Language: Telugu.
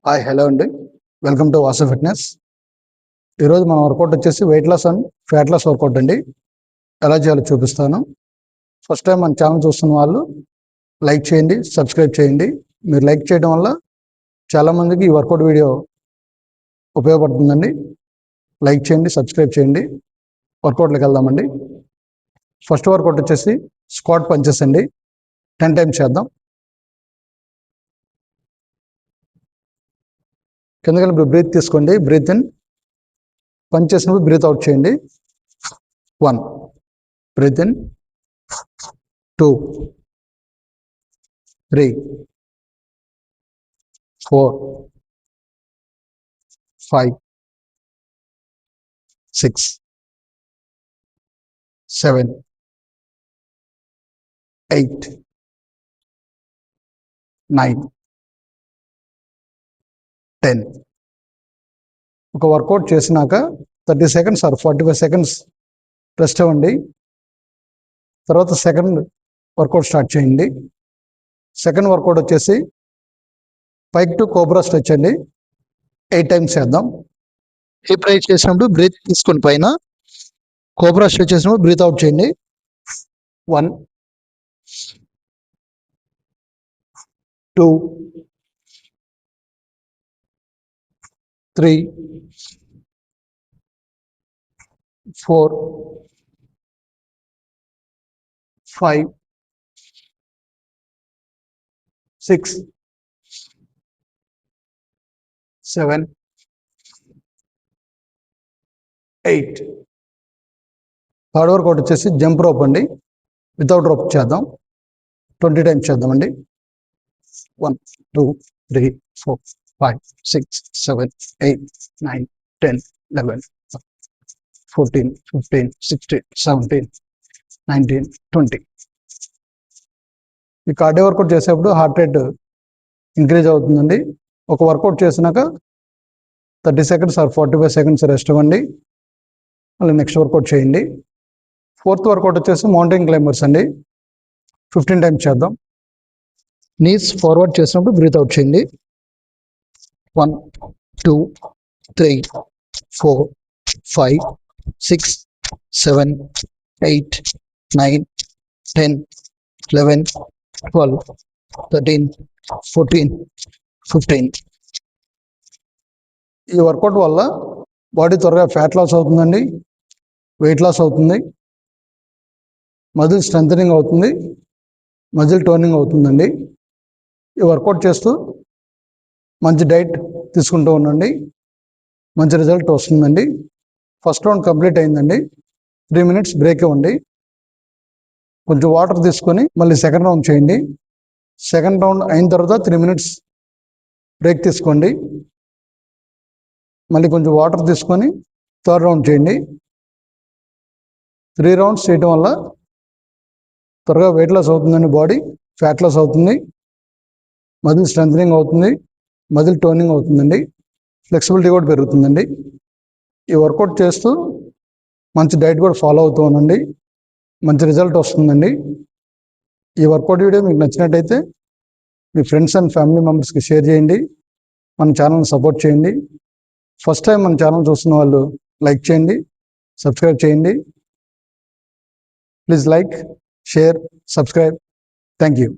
హాయ్ హలో అండి, వెల్కమ్ టు వాసు ఫిట్నెస్. ఈరోజు మన వర్కౌట్ వచ్చేసి weight loss and fat loss workout అండి. ఎలా చేయాలో చూపిస్తాను. ఫస్ట్ టైం మన ఛానల్ చూస్తున్న వాళ్ళు లైక్ చేయండి, సబ్స్క్రైబ్ చేయండి. మీరు లైక్ చేయడం వల్ల చాలామందికి ఈ వర్కౌట్ వీడియో ఉపయోగపడుతుందండి. లైక్ చేయండి, సబ్స్క్రైబ్ చేయండి. వర్కౌట్లోకి వెళ్దామండి. ఫస్ట్ వర్కౌట్ వచ్చేసి స్క్వాట్ పంచెస్ అండి. 10 టైమ్స్ చేద్దాం. కిందకి బ్రీత్ తీసుకోండి, బ్రీత్ ఇన్. పంచ్ చేసినప్పుడు బ్రీత్ అవుట్ చేయండి. 1 బ్రీత్ ఇన్, 2 3 4 5 6 7 8 9 10. ఒక వర్కౌట్ చేసినాక 30 సెకండ్స్ ఆర్ 45 సెకండ్స్ రెస్ట్ అవ్వండి. తర్వాత సెకండ్ వర్కౌట్ స్టార్ట్ చేయండి. సెకండ్ వర్కౌట్ వచ్చేసి పైక్ టు కోబ్రా స్ట్రెచ్ అండి. 8 టైమ్స్ చేద్దాం. హిప్ రైజ్ చేసినప్పుడు బ్రీత్ తీసుకొని పైన, కోబ్రా స్ట్రెచ్ చేసినప్పుడు బ్రీత్ అవుట్ చేయండి. 1 2 3 4 5 6 7 8. థర్డ్ వర్కౌట్ వచ్చేసి జంప్ రోప్ అండి. వితౌట్ రోప్ చేద్దాం. 20 టైమ్స్ చేద్దామండి. 1 2 3 4 5 6 7 8 9 10 11 14 15 16 17 19 20. ఈ కార్డియో వర్కౌట్ చేసేప్పుడు హార్ట్ రేట్ ఇంక్రీజ్ అవుతుందండి. ఒక వర్కౌట్ చేసినాక 30 సెకండ్స్ ఆర్ 45 సెకండ్స్ రెస్ట్ ఇవ్వండి. మళ్ళీ నెక్స్ట్ వర్కౌట్ చేయండి. ఫోర్త్ వర్కౌట్ వచ్చేసి మౌంటైన్ క్లైంబర్స్ అండి. 15 టైమ్స్ చేద్దాం. నీస్ ఫార్వర్డ్ చేసినప్పుడు బ్రీత్ అవుట్ చేయండి. 1 2 3 4 5 6 7 8 9 10 11 12 13 14 15. ఈ వర్కౌట్ వల్ల బాడీ త్వరగా ఫ్యాట్ లాస్ అవుతుందండి, వెయిట్ లాస్ అవుతుంది, మజిల్ స్ట్రెంథనింగ్ అవుతుంది, మజిల్ టోనింగ్ అవుతుందండి. ఈ వర్కౌట్ చేస్తూ మంచి డైట్ తీసుకుంటూ ఉండండి, మంచి రిజల్ట్ వస్తుందండి. ఫస్ట్ రౌండ్ కంప్లీట్ అయిందండి. 3 minutes బ్రేక్ ఇవ్వండి. కొంచెం వాటర్ తీసుకొని మళ్ళీ సెకండ్ రౌండ్ చేయండి. సెకండ్ రౌండ్ అయిన తర్వాత 3 minutes బ్రేక్ తీసుకోండి. మళ్ళీ కొంచెం వాటర్ తీసుకొని థర్డ్ రౌండ్ చేయండి. 3 rounds చేయడం వల్ల త్వరగా వెయిట్ లాస్ అవుతుందండి, బాడీ ఫ్యాట్ లాస్ అవుతుంది, మజిల్ స్ట్రెంథనింగ్ అవుతుంది, మజిల్ టోనింగ్ అవుతుందండి, ఫ్లెక్సిబిలిటీ కూడా పెరుగుతుందండి. ఈ వర్కౌట్ చేస్తూ మంచి డైట్ కూడా ఫాలో అవుతూ ఉండండి, మంచి రిజల్ట్ వస్తుందండి. ఈ వర్కౌట్ వీడియో మీకు నచ్చినట్టయితే మీ ఫ్రెండ్స్ అండ్ ఫ్యామిలీ మెంబర్స్కి షేర్ చేయండి. మన ఛానల్ని సపోర్ట్ చేయండి. ఫస్ట్ టైం మన ఛానల్ చూస్తున్న వాళ్ళు లైక్ చేయండి, సబ్స్క్రైబ్ చేయండి. Please like, share, subscribe. Thank you.